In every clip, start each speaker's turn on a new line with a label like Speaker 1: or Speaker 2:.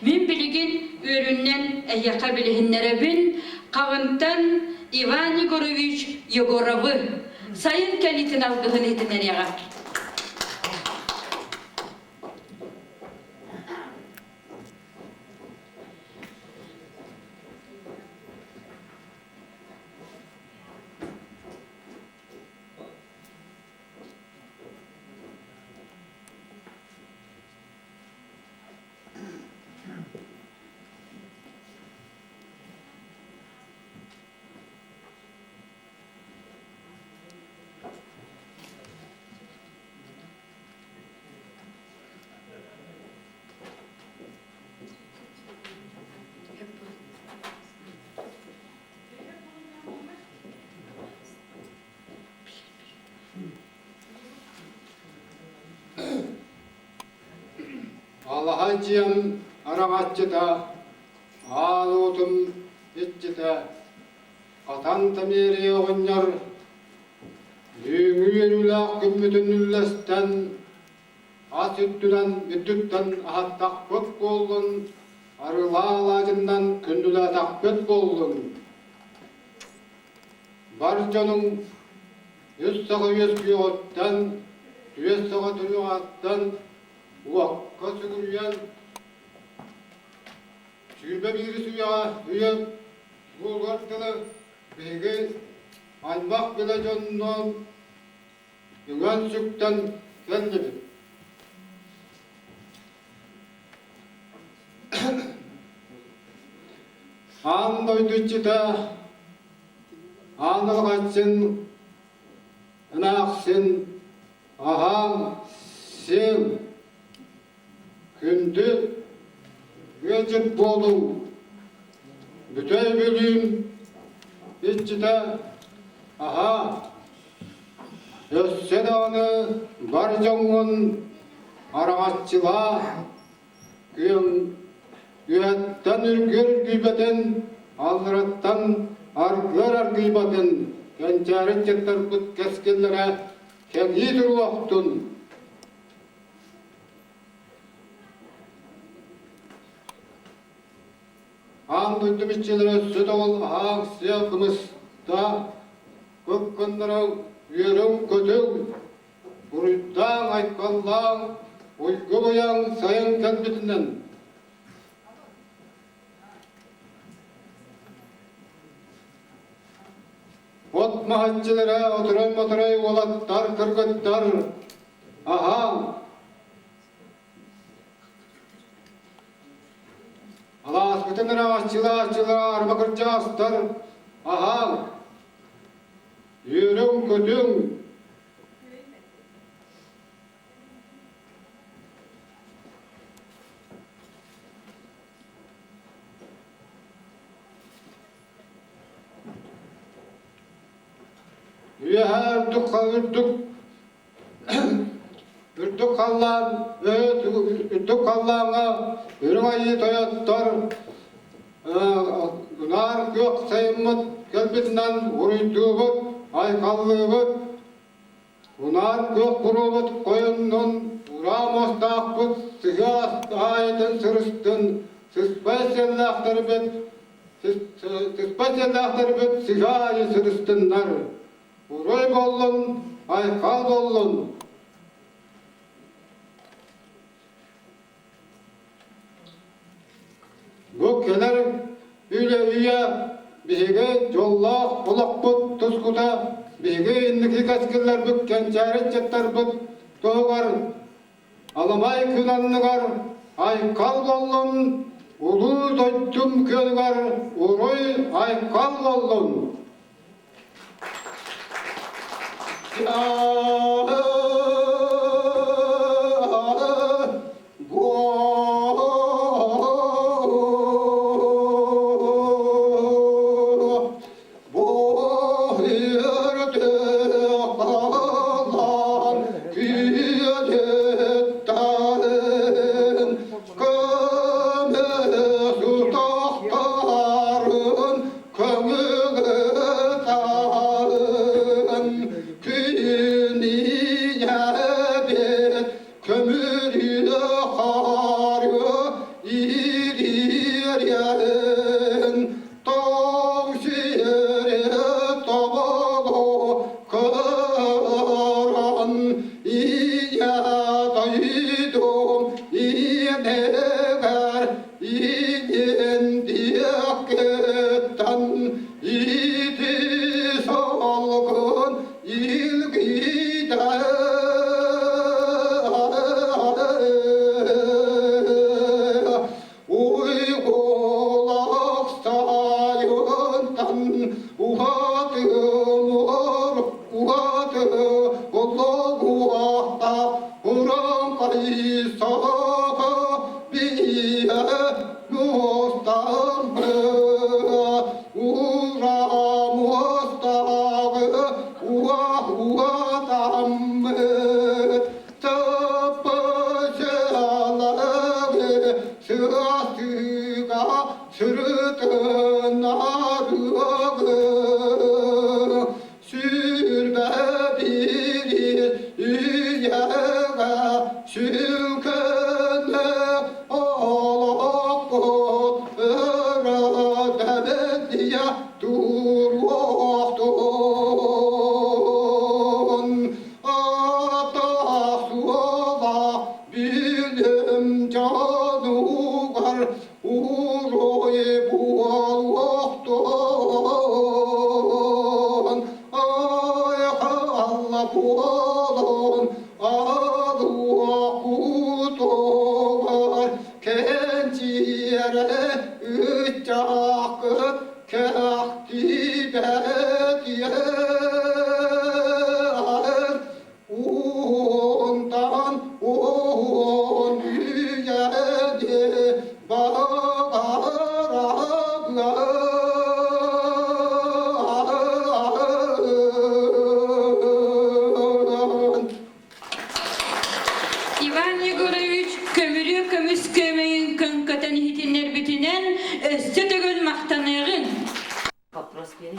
Speaker 1: Min biligin ürünnen eyyaka bilihinnerebin kavıntan Ivan Yegorovich Yegorov'ı sayın kelitin algıhın etinen yağa.
Speaker 2: Allah'acıyam aramatçıda, ağlutum iççide, katan tamiri oğunyar, düğümü yerülak gümmütün üllesten, asüttüden, üttütten ahattak pöt boldun, arıla alacından kündüle takpöt boldun. Barcanın yüz sağı yüz kiyottan, yüz sağı dünüattan, Uakka sügürüyen, sürbe biri suya üyem, bulgartılı, begi, almak bile canından, yüngön sükten kendimi. An doydu çita, anıl kaçsın, ınaksın, aham, sen, Kündü geçip bolum, bütey bölüm, iççide, aha, össedanı barcanın aramatçıla, güyetten ürgür gıybeten, aldırattan argılar gıybaten, gençaret jetler kut keskellere, kegidir vaktun, Andıcı biçilere süt ol ağ siyakımız da kökkünlere yürüm kötüm Buruydan aykallan uyku boyan sayın kelbetinden Ot mahacçilere oturay olattar kırgıttar aha Allah bütün ravaççılar, arma kırca astar, aha, yürüm kötüm. Üyeher dukka ürdük kallan, ürdük kallana, ürün ayı toyattar, nar gök sayımıt, kelbetinden uruyduğubut, aykallıbut, unar gök kurubut, koyunun, uramostağbut, sıyas ayetin sırıstın, sıspaysellikleri bit, sıyayı sırıstınlar, uruy bollun, aykal bollun, Bu keler üye bize jolla bulakput tuskuda bize indiki kaskiller bük kençaret jettar bük toğar alamay künanlıgar ay kal bollun ulu doytum könügar uruy ay kal bollun Köngü yarın tavşire tabalo karan iya daydum inegar inen diyaketan iti salgın ilgiden uykulak sayından uhadım Allah'ta Kur'an kaysaha biye mustamı ura mustağı uadamı tıpışaları sırasıga sırtın arığı sürbe bir üyege sülkene alakot öğretemediye durvaktun atasuala bilim canugar uroy bualaktun ay Allah bualon alığa kutogar kencire üccakı kehtibet yer ondan on üyede bağıraglan
Speaker 1: Ivan Yegorovich kömürü kömüs kömeyin kınkatan hitinler bitinen östötөгөн maktanığın.
Speaker 3: Вопрос бери.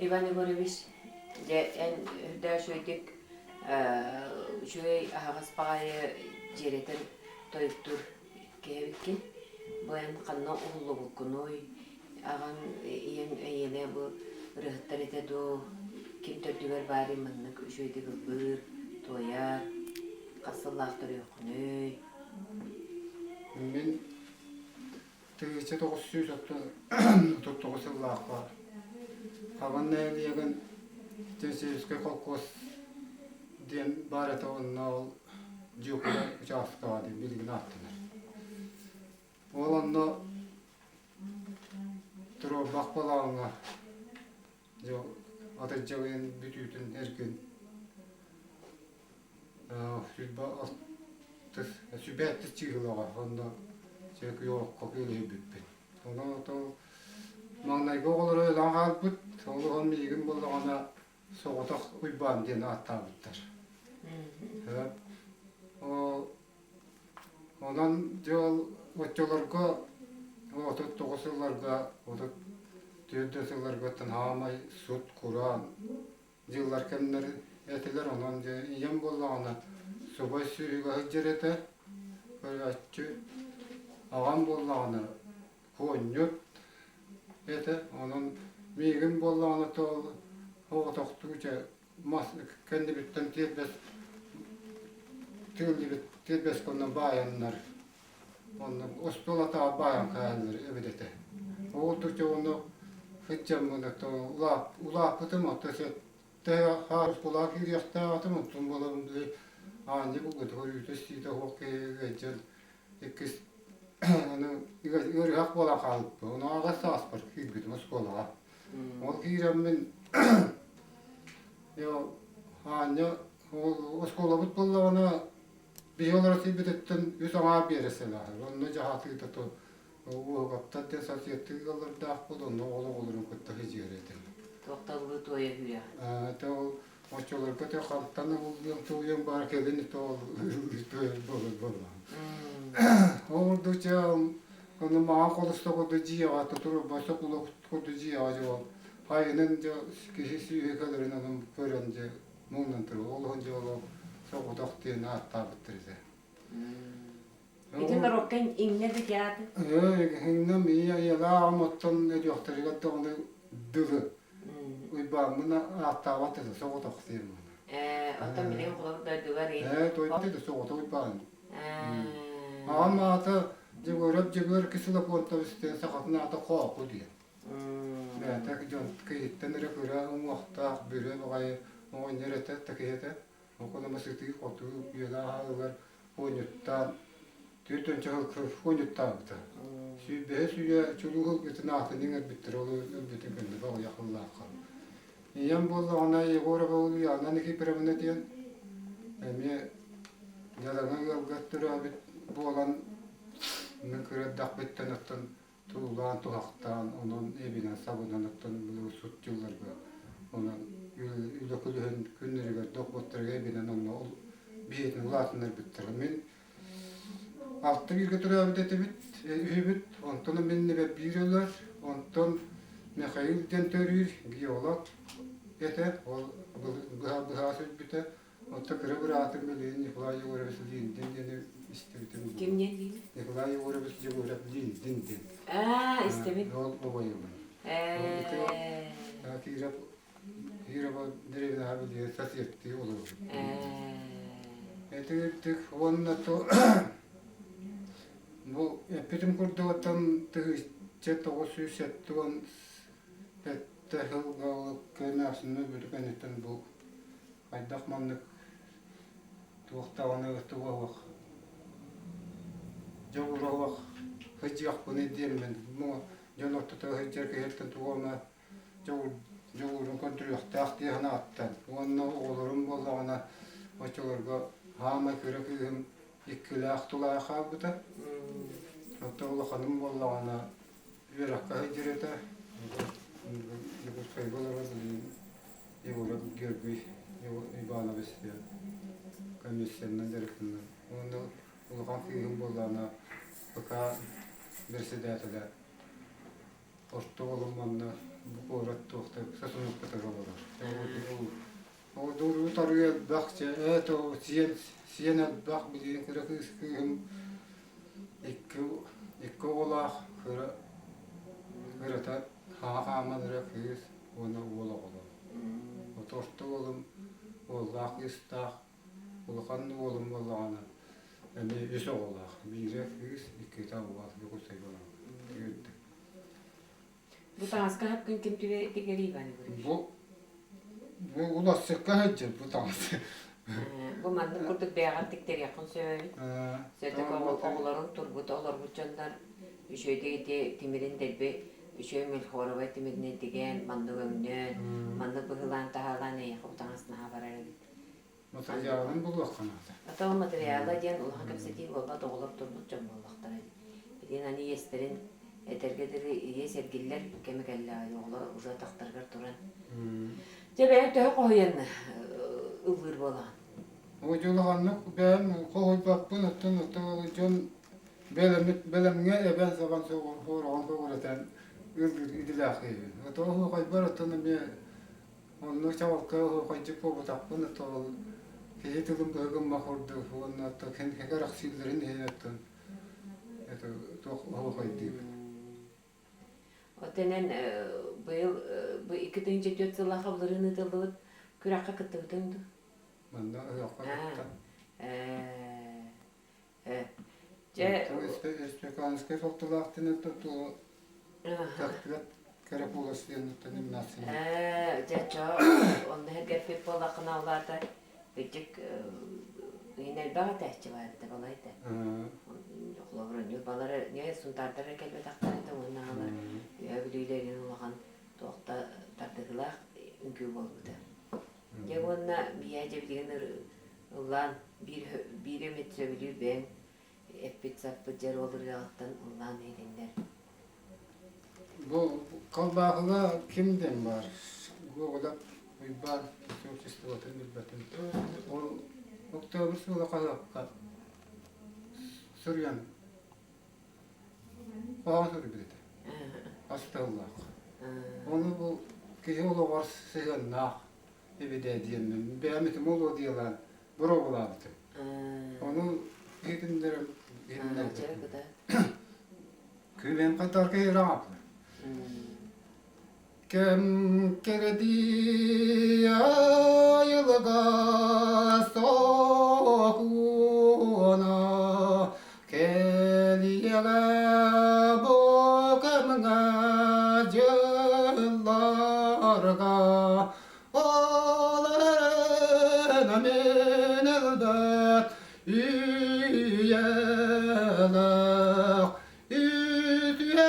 Speaker 3: Иван Егорович, en der şöydük şöy ağız bağıyı jereten toyuptur kevitkin. Bu en kanna oğlu bu kunoy. Ağan iyen eyene bu rıhtar ete do kim tördüver bari manlık şöydük ılgır toyar. Kasıllahtır yok kunoy.
Speaker 2: Мен тыгычы 939 жыллааққа Хаваннелиеген Тенсейский колхоз ден бар это он ол жукула участковый деп билген аттылар. Ол онно туро бакбалаңга жо ата жагын бүтүтүн эркен сүрба сүбәтті чиғылаға, онда жек yok kokuyla büppün. Ona to mağnayga olur öyle halbut, oğluğun miyigin bulduğuna soğutak uyban diye attabıttar. Ondan yol otçolarga, otot toğusullarga, otot tüyüdösüllarga tınhamay, sut, Kur'an, yıllar kendileri etiler ondan iyem bulduğuna sobay sürüge hıcır ete, böyle aççı, ağam bulduğuna koynyut ete, onun miyigin bulduğuna tol, oğutaktıkça kendi bitten tedbes konudan bayanlar, ondan ostolata bayan kayanları evidete. Oğutukça onu hıccam bunu to ulap pıtım atıset, te harus kulak yürüyekte atım utun bulalım diye. Anca bu kadar yürütüsüyle hokkaya geçen ikis onu ırgak bola kalıp onu ağa saspar kirbidim oskolağa. Ol kiremmin yo anca oskola butbolla ona bir yollara silbitetten yüzüne bereseler. Onu jahatıydı to o kapta tesasiyeti yollar da bulun oğlu olurum kutta hicretim.
Speaker 3: Toktalı toya hüya.
Speaker 2: To oçolar kötü halktan uyum var kedini to bolma. Orduca onu mağa kolusta kodu ciya tuturu başa kulak kodu ciya jo. Hayının jo kişisi üyekelerin onun görünce mundan turu olunca o soğudak diye atta bitirdi.
Speaker 3: Bütün rokken inne de tiyatı.
Speaker 2: Hingnem iya yala amottan ne diyorlar da onu dığı. Uybamına atavat da soğuk taksir.
Speaker 3: Otan bilen kulak da duvar in.
Speaker 2: Toyte de soğuk uybam. Ama ata cigör kısıla ponta üstte sakatına ata korku diye. Ben tek jon kıyıttan rekura umuhta bire bagay o nerete takiyete. O kadar masıtı kotu yala halar oynuttan Tütün çakal oynuttan da. Şu besuya çuluğu bütün atının bitir olu bütün günde bak yakınlar kal. Yan bolla ona yegora bolu ya nan ki piramide diyen. Emi yalana götürü abi bolan ne kadar dakbetten attan tuğlan tuhaktan onun evine sabundan attan bu sutçular bu. Onun ülkülüğün günleri doktorlar evine onun bir ulatınlar bitirmin. Altta bir götürüyor dedi übüt, ondan minni ve biriyorlar, ondan Mikhail'den törür, giyolar, yeter, o bıhasız biter, ondan kırı bırakır böyle Nikolay Yoğurabısı din istedim.
Speaker 3: Kim ne değil?
Speaker 2: Nikolay Yoğurabısı din.
Speaker 3: İstemin.
Speaker 2: Yol babayım. Ki Hiraba derevine abi diye sas yetti olur. Etek onunla to bu epitim kurdu tam çet osu settuan tehilgalık kenasını bürgenetten bu aydakmanlık tuğtavanı tuğavak jawuravak hıcyak bunu diyelim ben bu janotta da hıcyak etten tuğama jawurun kontrol tahtı hana attan onu olurum bolağına açılırga hama küreküm ikkili aktulağı kalbıda hatta ola hanım bolağına bir akka hıcırete yıkır kaybolara yıvırıp görgüy ibana besliyor komisyonundan gerektiğinden onu ulağın kıyım bolağına baka birisi dağıtıda orta olmanına bu korat tohta sasınıp kadar olur. O doğru tarıyor bakça o siyene bak bildiğin kırakız kıyım iki olah kırata hamadıra kıyız onu ola ola. O torta olum olah istah ulağın olum olağına yani yüze olah bire kıyız iki tabi var bir kusay bana.
Speaker 3: Bu tanska hakkın kim tigeri bani
Speaker 2: Bu ulaşık kahıcı bu tanesi.
Speaker 3: Bu mandı kurduk beğendik der yakın söyle. Zaten oğulların turgut olur bu canlar şöyle timirin derbi şöyle melhorava timirine digen mandı ömnön mandı bıhılan tahalan ne yapıp tanısına haber edildi.
Speaker 2: Materyalın bulak kanadı.
Speaker 3: Ata o materyala diyen ulan kapseti valla doğulur turgut can bollaktar. Bir hani yesterin etergedir iyi sergiller kemikella yoğla uza taktargar turan. Cebe töhe koyanı ıvır bolan.
Speaker 2: O jolağanlık ben koy bakpın ötün jon belemine ben zaman soğuğun koğuratan ılgır idilahı. O koy baratını bir onu çavakka o koy cipo bakpın ötün Kehitulum bölgüm mahurdu onu da kendi karaksillerin heyetin. Eto o koy deyip.
Speaker 3: O denen bu iki dönce dört yıla havlarını dılıp kürakka kıtıvdındı.
Speaker 2: Bunda yok. Istekanske soktulartını tuttu. Taktikat karapolas diye tutanım nasıl?
Speaker 3: Caca, onda her gerçek bola kanallarda küçük yine daha tehcü vardı balaydı. Yoklavran yurbaları niye sundardara gelme taktardı onu alır. Öbürülerin olan tohta taktılar ünkü oldu. Ya ona bir yerde bilgiler ulan bir metre biliyor ben epit sapı cer olur yağıttan ulan elinler.
Speaker 2: Bu kalbağına kimden var? Google'da bir bar çok istiyordu milbetin. O otobüs yola kalak. Suriyan. Bağın Suriye bildi. Astagfirullah. Onu bu kiyola var seyyanlar. Evde diyelim. Beğenmedim olur diyorlar. Bura bulardı. Onu gidindirim
Speaker 3: Çevik de.
Speaker 2: Küven kadar kıyırağım. Kim kerdi ayılga soğuna keliyege bokamga cıllarga olarına men elbet üyelik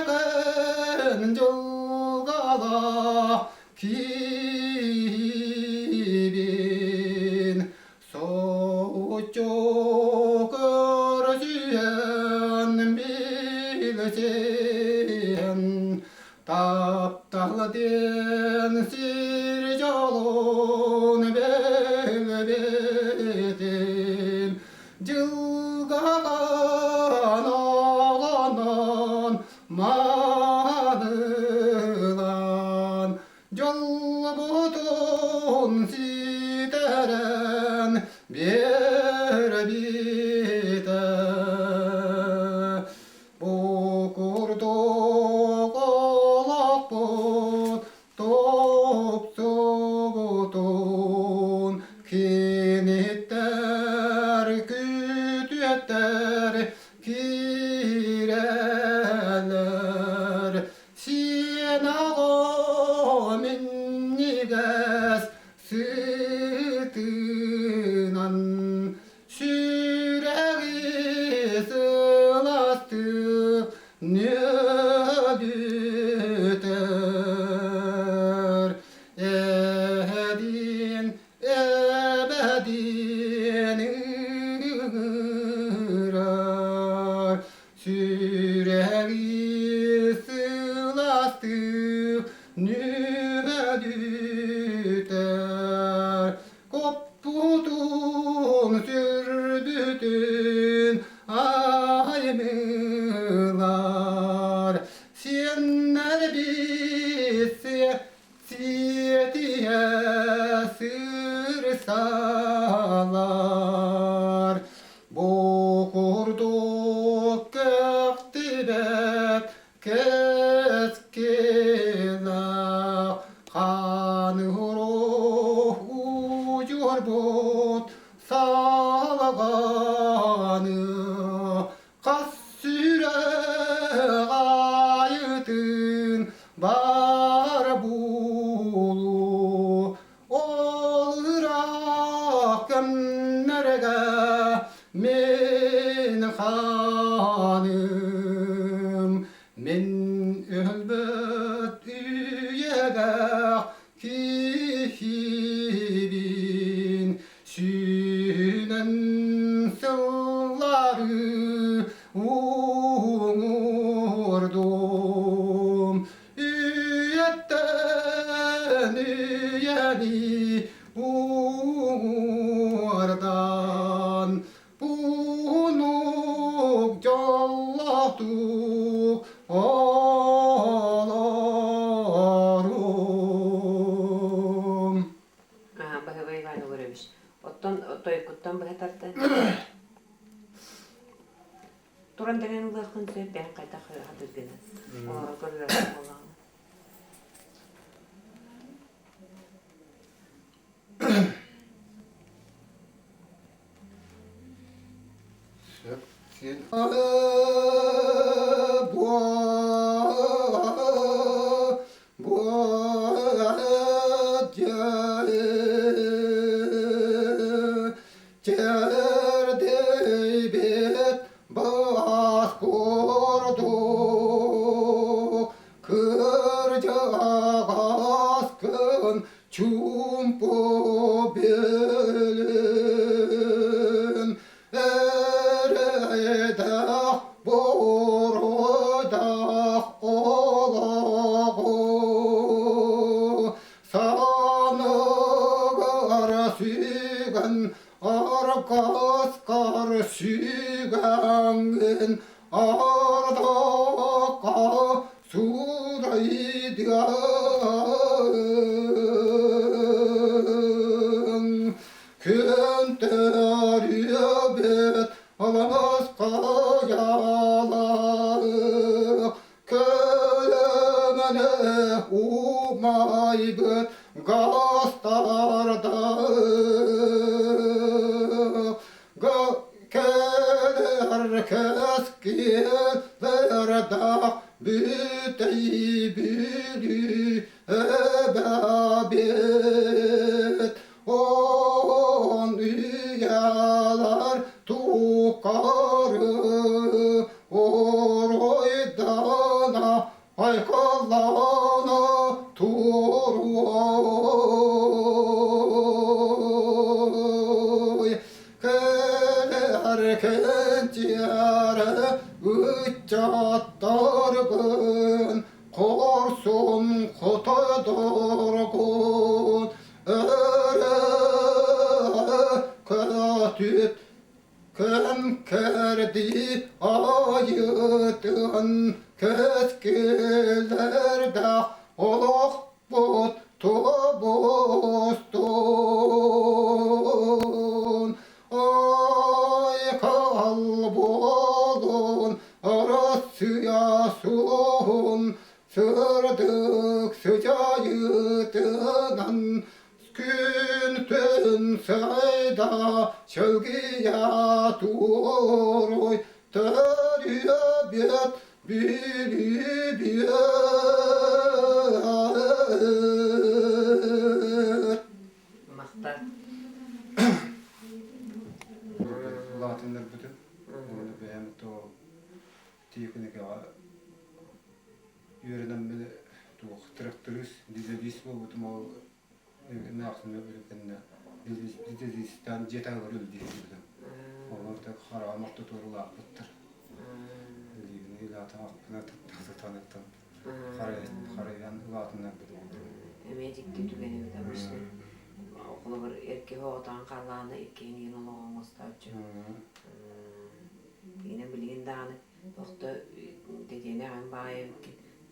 Speaker 2: ütüyegen yolgala kibin soğuk örüyen bilsen taptalı densir yolun belbedim cılgalan oğlanın madılan yol butun siteren bir bite bu kurdu kolak but top soğutun kinitler kütüetler kireler sen ağa minniges sütünan süreği sılastık nöbüter ehedin ebedin ırar süreği sılastık nöbüter koputun sürbütün aymılar senler bitse siyetiye sırsalar bu kurduk köktibet keskila kanıruh ucur but salganı kas süre gayıtın var bulu Irak emmerge min hanım min ölbet üyege kihibin sünen sılları umurdum üyetten üyeni umurdan bunuk callatuk alarum.
Speaker 3: Bahı bayvanı görmüş. Ottan toykuttan bahı tarttı. Turan denen ulakın söp ben kayta hatır gene. Ora görüyor Allah'ım.
Speaker 2: Sen Çumpu belin eredah borudah olağı sanıgar sügen arkaskar sügen ardaka sudaydiyan könter yöbet alamaz kaya aybıt gastarda keler keskinlerde bütey bülü ebabet on üyalar tukarı oroydana aykallana turuy keler kentiyare üccattargın korsun kotadorgun öre katüt kem kerdi ayıtın keskelerde olak bot tobostun ay kalbolun arasıya sun sırdık sıcayıtınan gün tün sayda şevgiya turoy tarıya biyat bili biyat
Speaker 3: Maktar.
Speaker 2: Latinler bütün onu beğenip o tiyikini ki yöreden bile tuğ traktörüs dize dispo bütün o ne aksın ne böyle kendine dize distan jeta görül diye dedim. Orada karamak tuturula bitir. Ligini ilata hakkında tanıttım. Karayan Latinler bütün.
Speaker 3: Emecikti tügeni de başlı. Okulu bir erkek oğutan kalağına ikkeyin yeni olmaz tabi. Yine bilgin dağını dokta dediğine han bayım ki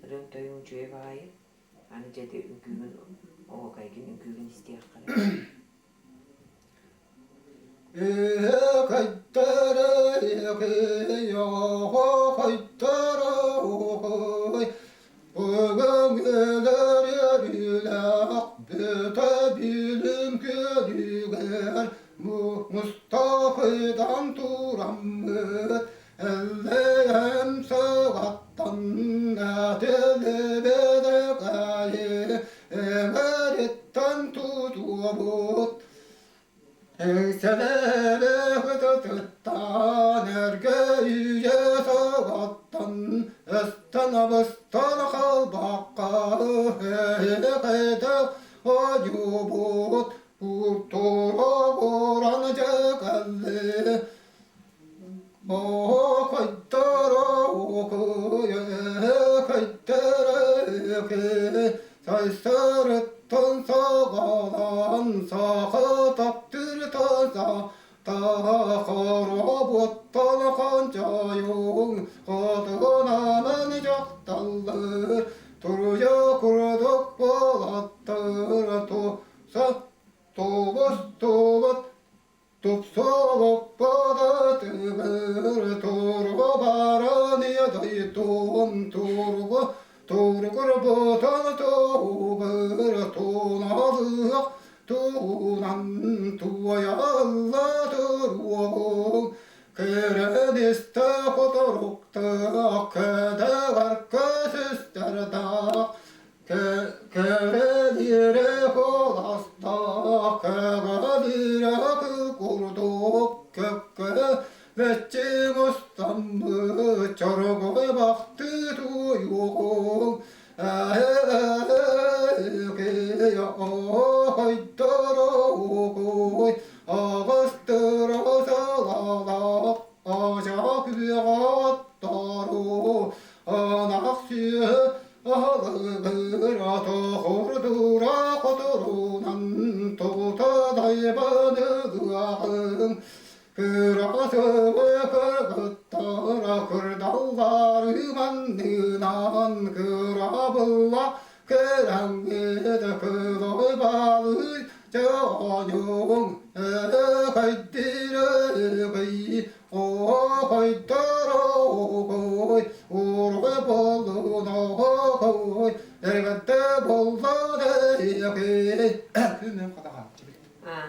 Speaker 3: röm töyüm cüye bayım. Hani jadi ükümün o kaygın ükümün istiyar kalır.
Speaker 2: Kaytara yo kaytara bugün gelir yürülak büte bilim gölüger Mustafa'dan turamıt elleyen sağattan etelebede gaye emeretten tutubut Ekselere hıtıtıttan ergeğe sağattan Estana bıstana kalbakka heyekede acubut Kurtura vuranca geldi O kaytara okuye kaytara ki Saysarıttan sağalan sağa taktır taza Takarabottan kancayong kadınanın jaktalır Turuya kurduk balattır Tobos Tupsoluk badatır Turgu baraniye dayıtum Turgur botan tuğur tunadık Tunan tuya Allah turuğum Keren iste kodorukta Kede arkası isterde Keren yere kolasta Kegen yere kurduk Kökke Veçim ustamı Çorgoy baktı duyuğum Ağıstıra salak Acak yağattaru Anaksiyı ağır Tohurdura koturunan Tuta daybanı gıağın Kırasıvı kırgıttara Kırdalları mandınan Kırabılla Kırangıda kıloy balı Canyon Kaydire gıy O kaydara koy Uruğu boluna koy Elbette bolda kadar kaldı.
Speaker 3: Aha.